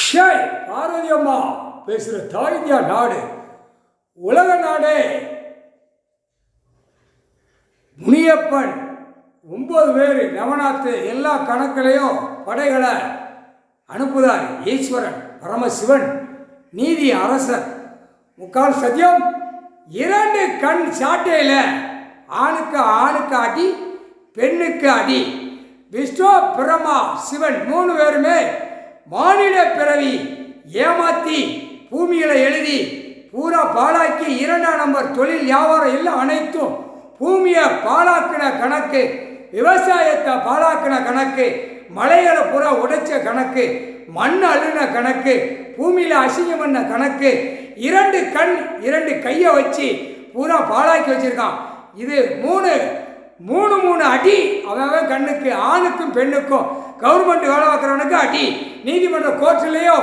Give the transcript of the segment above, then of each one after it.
ஷாய் பார்வதி அம்மா பேசுகிற தாய் இந்தியா நாடு உலக நாடே. முனியப்பன் 9 பேர் நவநாத்து எல்லா கணக்கிலையும் படைகளை அனுப்புதார். ஈஸ்வரன் பரமசிவன் நீதி அரசர் முக்கால் சத்தியம் 2 கண் சாட்டையில் ஆணுக்கு அடி பெண்ணுக்கு அடி. விஷ்ணு பிரம்மா சிவன் 3 பேருமே மானிட பிறவி ஏமாத்தி பூமியில் எழுதி பூரா பாலாக்கி 2ஆம் நம்பர் தொழில் வியாபாரம் எல்லாம் அனைத்தும் பூமியை பாலாக்கின கணக்கு, விவசாயத்தை பாலாக்கின கணக்கு, மலைகளை பூரா உடைச்ச கணக்கு, மண் அள்ளின கணக்கு, பூமியில் அசிங்கம் பண்ண கணக்கு. 2 கண் 2 கையை வச்சு பூரா பாலாக்கி வச்சிருக்கான். இது 3 அடி அவன் கண்ணுக்கு, ஆணுக்கும் பெண்ணுக்கும். கவர்மெண்ட் வேலை பார்க்குறவனுக்கு அடி, நீதிமன்ற கோர்ட்லேயோ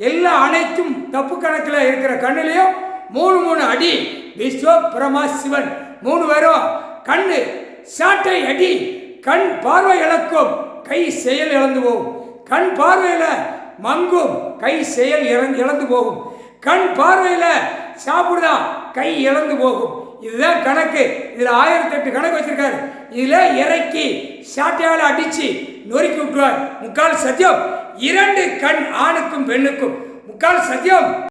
எல்லா அனைத்தும் தப்பு கணக்கில் இருக்கிற கண்ணுலேயும் 3 அடி. விஸ்வ பிரமா சிவன் 3 பேரும் கண்ணு சாட்டை அடி. கண் பார்வை இழக்கும், கை செயல் இழந்து போகும். கண் பார்வையில் மங்கும், கை செயல் இழந்து போகும். கண் பார்வையில் சாப்பிடுதா, கை இழந்து போகும். இதுதான் கணக்கு. இதில் 1008 கணக்கு வச்சிருக்காரு. இதில் இறக்கி சாட்டையால் அடித்து நொறுக்கி விட்டுருவார். முக்கால் சத்தியம் 2 கண் ஆணுக்கும் பெண்ணுக்கும். முக்கால் சத்தியம்.